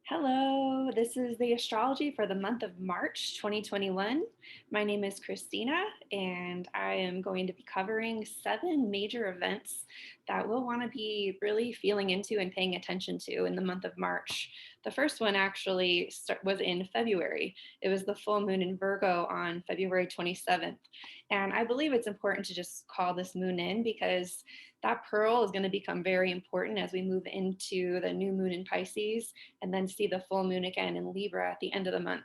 Hello, this is the astrology for the month of March 2021. My name is Christina, and I am going to be covering 7 major events that we'll want to be really feeling into and paying attention to in the month of March. The first one actually was in February. It was the full moon in Virgo on February 27th. And I believe it's important to just call this moon in because that pearl is going to become very important as we move into the new moon in Pisces and then see the full moon again in Libra at the end of the month.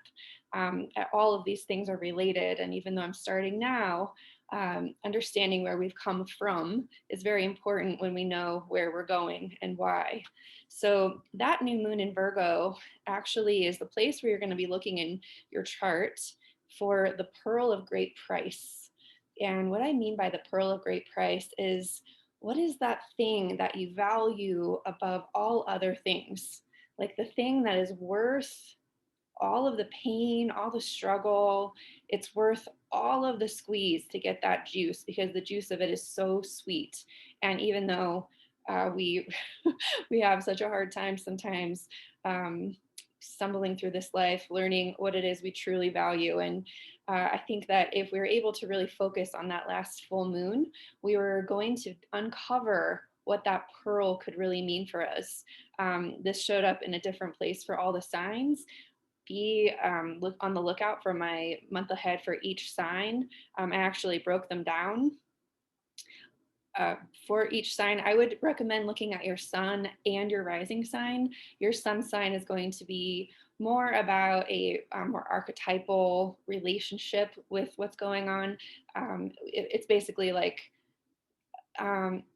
All of these things are related. And even though I'm starting now, understanding where we've come from is very important when we know where we're going and why. So that new moon in Virgo actually is the place where you're going to be looking in your chart for the pearl of great price. And what I mean by the pearl of great price is, what is that thing that you value above all other things? Like the thing that is worth all of the pain, all the struggle. It's worth all of the squeeze to get that juice because the juice of it is so sweet. And even though we we have such a hard time sometimes stumbling through this life, learning what it is we truly value. And I think that if we were able to really focus on that last full moon, we were going to uncover what that pearl could really mean for us. This showed up in a different place for all the signs. Be look on the lookout for my month ahead for each sign. I actually broke them down for each sign. I would recommend looking at your sun and your rising sign. Your sun sign is going to be more about a more archetypal relationship with what's going on. It's basically like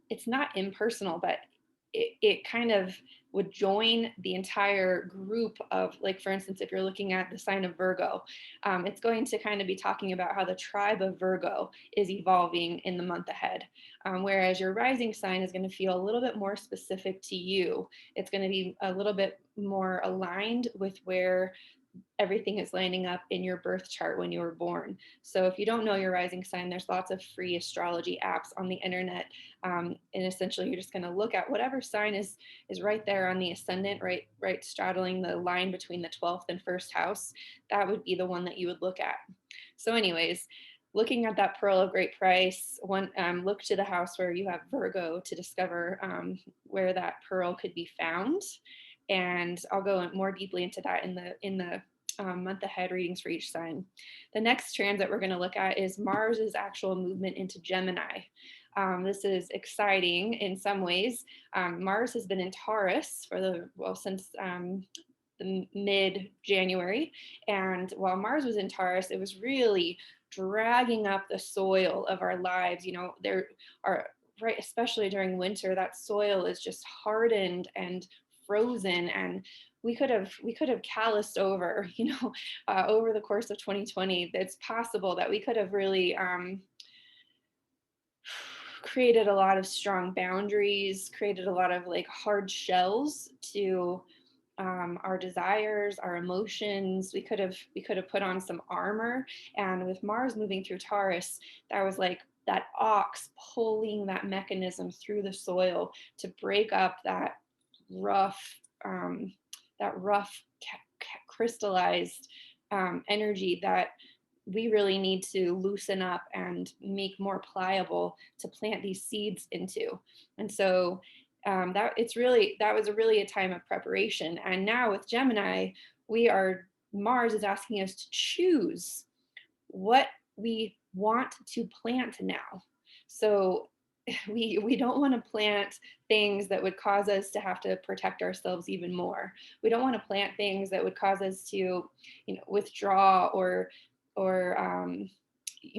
it's not impersonal, but it kind of would join the entire group of, like, for instance, if you're looking at the sign of Virgo, it's going to kind of be talking about how the tribe of Virgo is evolving in the month ahead. Whereas your rising sign is going to feel a little bit more specific to you. It's going to be a little bit more aligned with where everything is lining up in your birth chart when you were born. So if you don't know your rising sign, there's lots of free astrology apps on the internet. And essentially you're just going to look at whatever sign is right there on the ascendant, right straddling the line between the 12th and first house. That would be the one that you would look at. So anyways, looking at that pearl of great price, look to the house where you have Virgo to discover where that pearl could be found. And I'll go more deeply into that in the month ahead readings for each sign. The next transit we're going to look at is Mars's actual movement into Gemini. This is exciting in some ways. Mars has been in Taurus since the mid-January, and while Mars was in Taurus, it was really dragging up the soil of our lives. There are, right, especially during winter, that soil is just hardened and frozen, and we could have calloused over, over the course of 2020. It's possible that we could have really created a lot of strong boundaries, created a lot of like hard shells to our desires, our emotions. We could have put on some armor. And with Mars moving through Taurus, that was like that ox pulling that mechanism through the soil to break up rough, um, that rough crystallized energy that we really need to loosen up and make more pliable to plant these seeds into. And so that was really a time of preparation. And now with Gemini, Mars is asking us to choose what we want to plant now. So we don't want to plant things that would cause us to have to protect ourselves even more. We don't want to plant things that would cause us to, withdraw or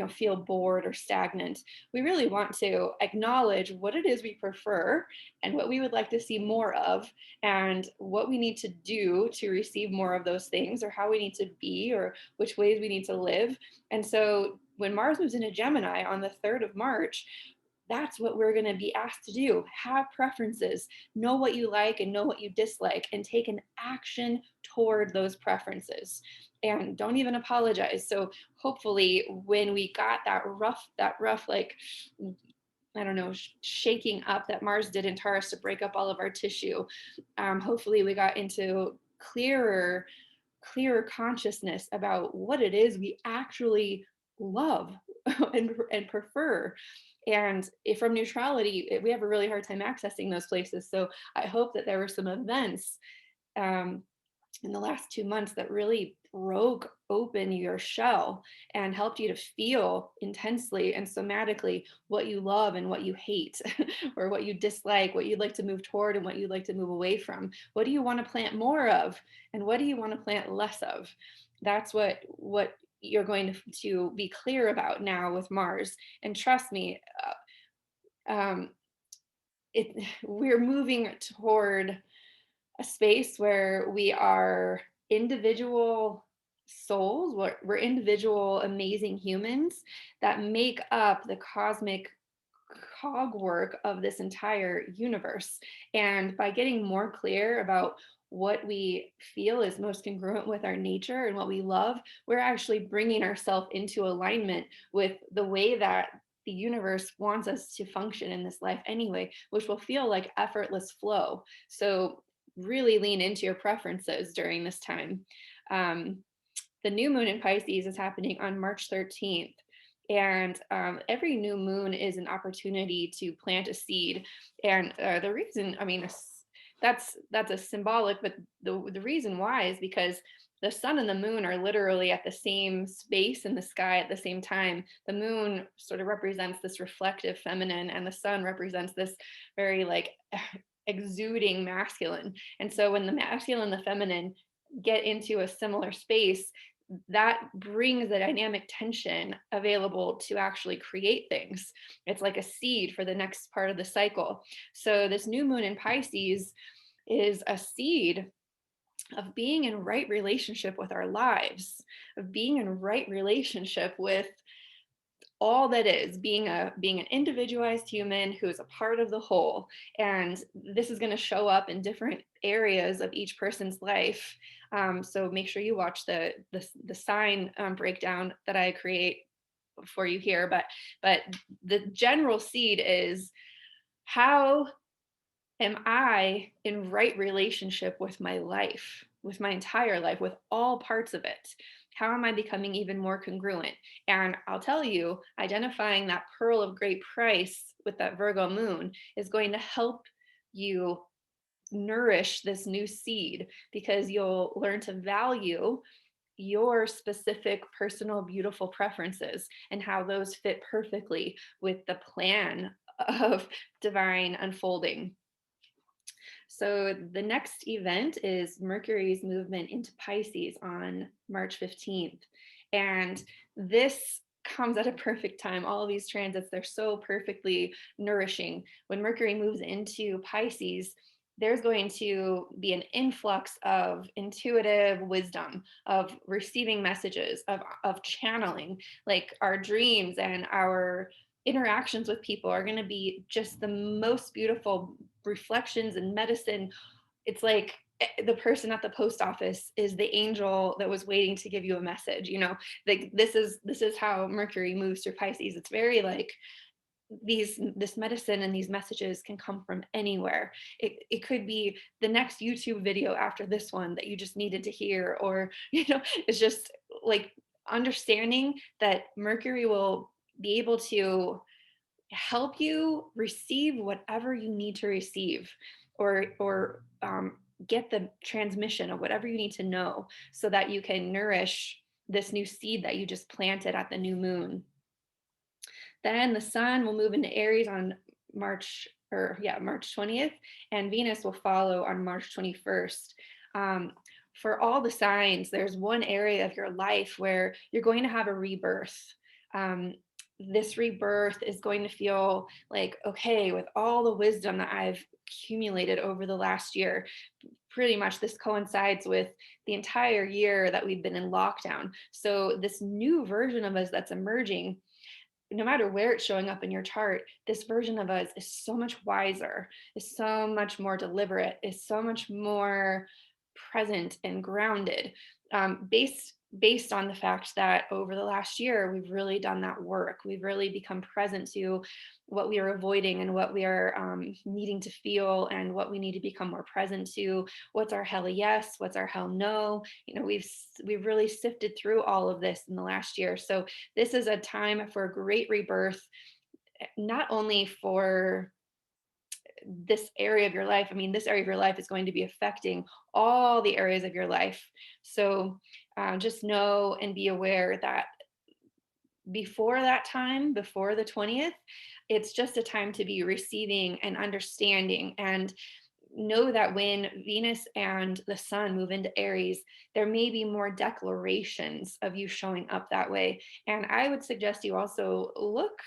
feel bored or stagnant. We really want to acknowledge what it is we prefer and what we would like to see more of, and what we need to do to receive more of those things, or how we need to be, or which ways we need to live. And so when Mars moves into Gemini on the 3rd of March, that's what we're going to be asked to do. Have preferences, know what you like and know what you dislike, and take an action toward those preferences. And don't even apologize. So hopefully when we got that rough, like, I don't know, shaking up that Mars did in Taurus to break up all of our tissue, hopefully we got into clearer clearer consciousness about what it is we actually love and prefer. And from neutrality, we have a really hard time accessing those places. So I hope that there were some events um, in the last 2 months that really broke open your shell and helped you to feel intensely and somatically what you love and what you hate, or what you dislike, what you'd like to move toward and what you'd like to move away from. What do you want to plant more of, and what do you want to plant less of? That's what you're going to be clear about now with Mars. And trust me, um, we're moving toward a space where we are individual souls, we're individual amazing humans that make up the cosmic cogwork of this entire universe. And by getting more clear about what we feel is most congruent with our nature and what we love, we're actually bringing ourselves into alignment with the way that the universe wants us to function in this life anyway, which will feel like effortless flow. So really lean into your preferences during this time. Um, the new moon in Pisces is happening on March 13th. And every new moon is an opportunity to plant a seed. And the reason, I mean, that's a symbolic, but the reason why is because the sun and the moon are literally at the same space in the sky at the same time. The moon sort of represents this reflective feminine, and the sun represents this very like exuding masculine. And so when the masculine and the feminine get into a similar space, that brings the dynamic tension available to actually create things. It's like a seed for the next part of the cycle. So this new moon in Pisces is a seed of being in right relationship with our lives, of being in right relationship with all that is being an individualized human who is a part of the whole. And this is going to show up in different areas of each person's life. So make sure you watch the sign breakdown that I create for you here. But the general seed is, how am I in right relationship with my life, with my entire life, with all parts of it? How am I becoming even more congruent? And I'll tell you, identifying that pearl of great price with that Virgo moon is going to help you nourish this new seed, because you'll learn to value your specific personal beautiful preferences and how those fit perfectly with the plan of divine unfolding. So the next event is Mercury's movement into Pisces on March 15th. And this comes at a perfect time. All of these transits, they're so perfectly nourishing. When Mercury moves into Pisces, there's going to be an influx of intuitive wisdom, of receiving messages, of channeling. Like our dreams and our interactions with people are going to be just the most beautiful reflections and medicine. It's like the person at the post office is the angel that was waiting to give you a message, like this is how Mercury moves through Pisces. It's very like this medicine and these messages can come from anywhere. It could be the next YouTube video after this one that you just needed to hear, or it's just like understanding that Mercury will be able to help you receive whatever you need to receive, or get the transmission of whatever you need to know, so that you can nourish this new seed that you just planted at the new moon. Then the sun will move into Aries on March 20th, and Venus will follow on March 21st. For all the signs, there's one area of your life where you're going to have a rebirth. This rebirth is going to feel like, okay, with all the wisdom that I've accumulated over the last year, pretty much this coincides with the entire year that we've been in lockdown. So this new version of us that's emerging, no matter where it's showing up in your chart, this version of us is so much wiser, is so much more deliberate, is so much more present and grounded, based based on the fact that over the last year, we've really done that work. We've really become present to what we are avoiding and what we are needing to feel and what we need to become more present to. What's our hell yes? What's our hell no? We've really sifted through all of this in the last year. So this is a time for great rebirth, not only for this area of your life. I mean, this area of your life is going to be affecting all the areas of your life. So just know and be aware that before that time, before the 20th, it's just a time to be receiving and understanding. And know that when Venus and the sun move into Aries, there may be more declarations of you showing up that way. And I would suggest you also look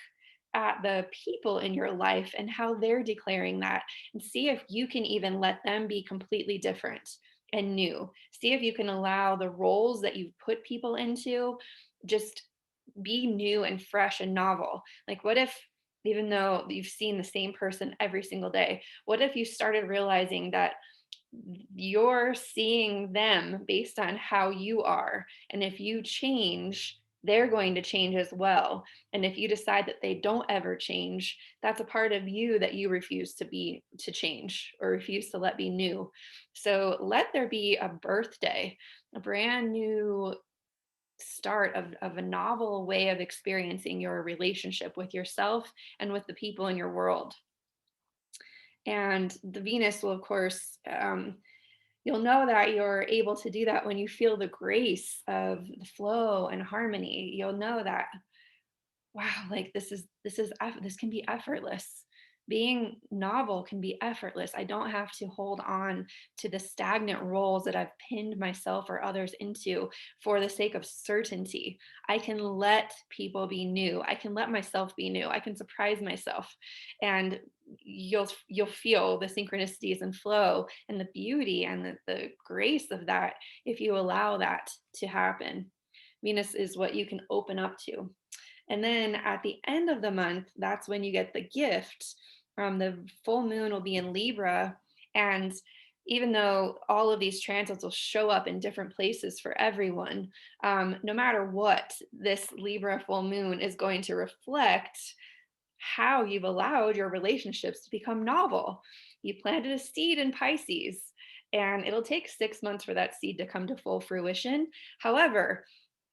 at the people in your life and how they're declaring that, and see if you can even let them be completely different and new. See if you can allow the roles that you've put people into just be new and fresh and novel. Like, what if, even though you've seen the same person every single day, what if you started realizing that you're seeing them based on how you are? And if you change, they're going to change as well. And if you decide that they don't ever change, that's a part of you that you refuse to change or refuse to let be new. So let there be a birthday, a brand new start of a novel way of experiencing your relationship with yourself and with the people in your world. And the Venus will, of course, you'll know that you're able to do that when you feel the grace of the flow and harmony. You'll know that, wow, like this can be effortless. Being novel can be effortless. I don't have to hold on to the stagnant roles that I've pinned myself or others into for the sake of certainty. I can let people be new. I can let myself be new. I can surprise myself. And you'll feel the synchronicities and flow and the beauty and the grace of that if you allow that to happen. Venus is what you can open up to. And then at the end of the month, that's when you get the gift. The full moon will be in Libra. And even though all of these transits will show up in different places for everyone, no matter what, this Libra full moon is going to reflect how you've allowed your relationships to become novel. You planted a seed in Pisces, and it'll take 6 months for that seed to come to full fruition. However,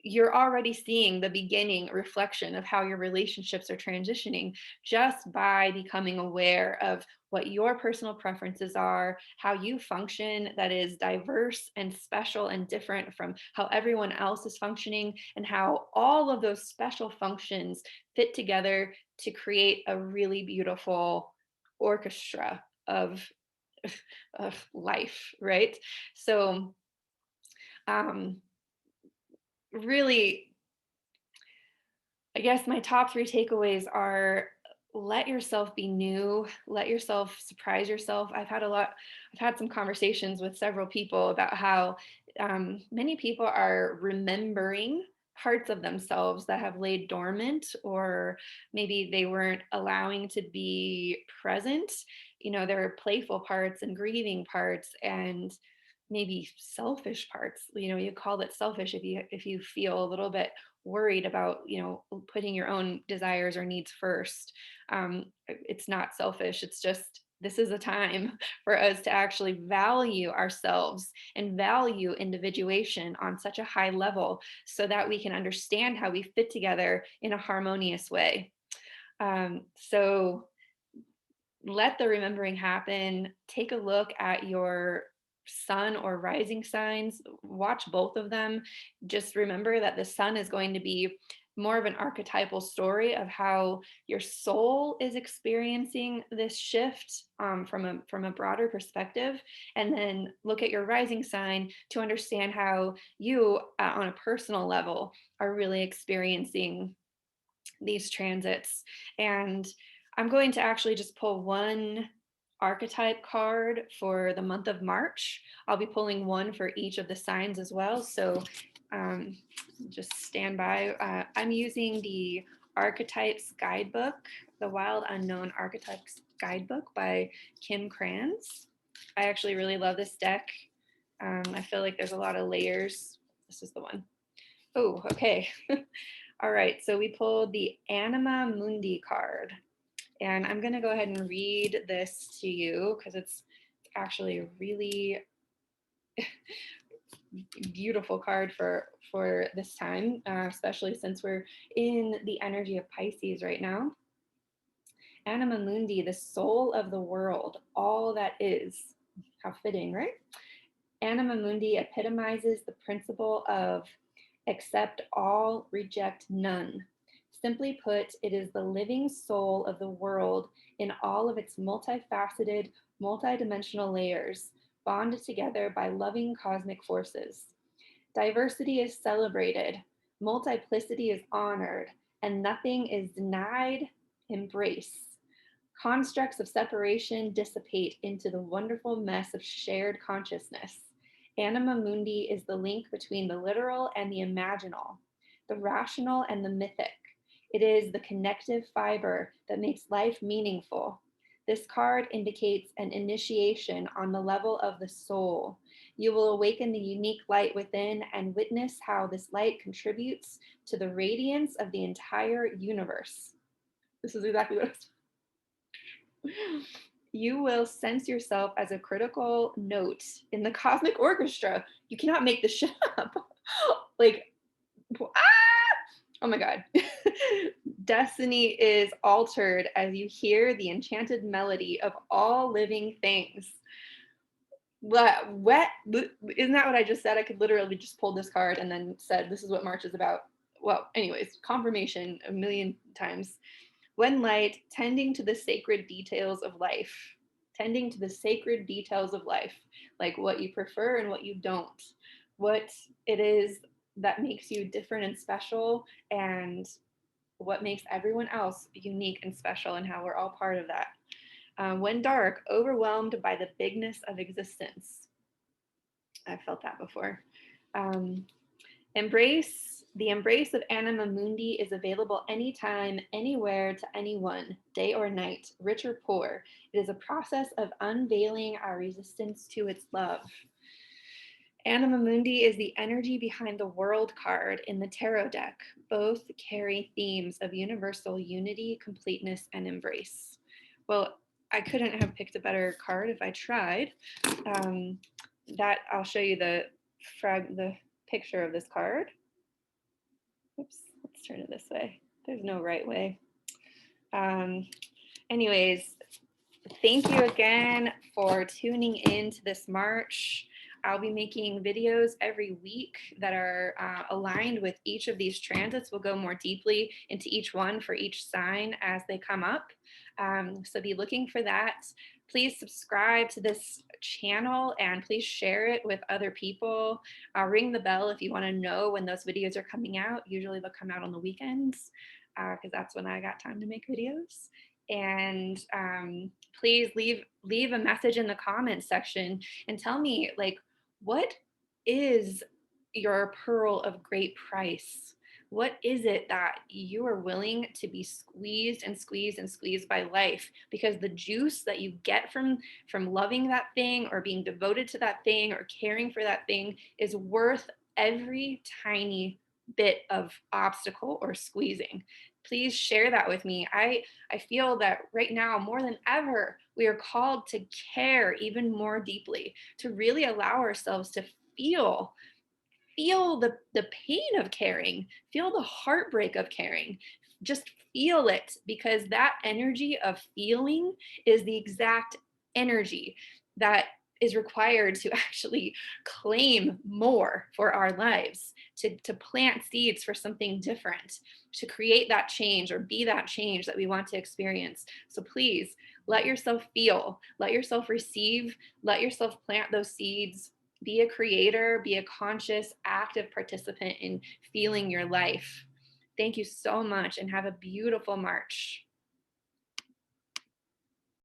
you're already seeing the beginning reflection of how your relationships are transitioning just by becoming aware of what your personal preferences are, how you function that is diverse and special and different from how everyone else is functioning, and how all of those special functions fit together to create a really beautiful orchestra of of life, right? So um really, I guess my top three takeaways are: let yourself be new, let yourself surprise yourself. I've had some conversations with several people about how many people are remembering parts of themselves that have laid dormant, or maybe they weren't allowing to be present. There are playful parts and grieving parts and maybe selfish parts. You call it selfish if you feel a little bit worried about putting your own desires or needs first. It's not selfish, it's just this is a time for us to actually value ourselves and value individuation on such a high level so that we can understand how we fit together in a harmonious way. So let the remembering happen. Take a look at your sun or rising signs, watch both of them. Just remember that the sun is going to be more of an archetypal story of how your soul is experiencing this shift, from a broader perspective. And then look at your rising sign to understand how you, on a personal level, are really experiencing these transits. And I'm going to actually just pull one archetype card for the month of March. I'll be pulling one for each of the signs as well. So um, just stand by. I'm using the Archetypes Guidebook, the Wild Unknown Archetypes Guidebook by Kim Kranz. I actually really love this deck. I feel like there's a lot of layers. This is the one. Oh, okay. All right, so we pulled the Anima Mundi card. And I'm going to go ahead and read this to you because it's actually a really beautiful card for this time, especially since we're in the energy of Pisces right now. Anima Mundi, the soul of the world, all that is. How fitting, right? Anima Mundi epitomizes the principle of accept all, reject none. Simply put, it is the living soul of the world in all of its multifaceted, multidimensional layers, bonded together by loving cosmic forces. Diversity is celebrated, multiplicity is honored, and nothing is denied. Embrace. Constructs of separation dissipate into the wonderful mess of shared consciousness. Anima mundi is the link between the literal and the imaginal, the rational and the mythic. It is the connective fiber that makes life meaningful. This card indicates an initiation on the level of the soul. You will awaken the unique light within and witness how this light contributes to the radiance of the entire universe. This is exactly what I was. You will sense yourself as a critical note in the cosmic orchestra. You cannot make this shit up. Like, oh my God. Destiny is altered as you hear the enchanted melody of all living things. What? Isn't that what I just said? I could literally just pull this card and then said, this is what March is about. Well, anyways, confirmation a million times. When light, tending to the sacred details of life, tending to the sacred details of life, like what you prefer and what you don't, what it is that makes you different and special, and what makes everyone else unique and special, and how we're all part of that. When dark, overwhelmed by the bigness of existence. I've felt that before. Um, the embrace of Anima Mundi is available anytime, anywhere, to anyone, day or night, rich or poor. It is a process of unveiling our resistance to its love. Anima Mundi is the energy behind the World card in the tarot deck. Both carry themes of universal unity, completeness, and embrace. Well, I couldn't have picked a better card if I tried. That I'll show you the picture of this card. Oops, let's turn it this way. There's no right way. Anyways, thank you again for tuning in to this March. I'll be making videos every week that are aligned with each of these transits. We'll go more deeply into each one for each sign as they come up. So be looking for that. Please subscribe to this channel and please share it with other people. Ring the bell if you want to know when those videos are coming out. Usually they'll come out on the weekends because that's when I got time to make videos. And please leave a message in the comments section and tell me, like, what is your pearl of great price? What is it that you are willing to be squeezed and squeezed and squeezed by life? Because the juice that you get from loving that thing or being devoted to that thing or caring for that thing is worth every tiny bit of obstacle or squeezing. Please share that with me. I feel that right now more than ever we are called to care even more deeply, to really allow ourselves to feel the pain of caring, feel the heartbreak of caring. Just feel it, because that energy of feeling is the exact energy that is required to actually claim more for our lives, to plant seeds for something different, to create that change or be that change that we want to experience. So please let yourself feel, let yourself receive, let yourself plant those seeds. Be a creator, be a conscious, active participant in feeling your life. Thank you so much and have a beautiful March.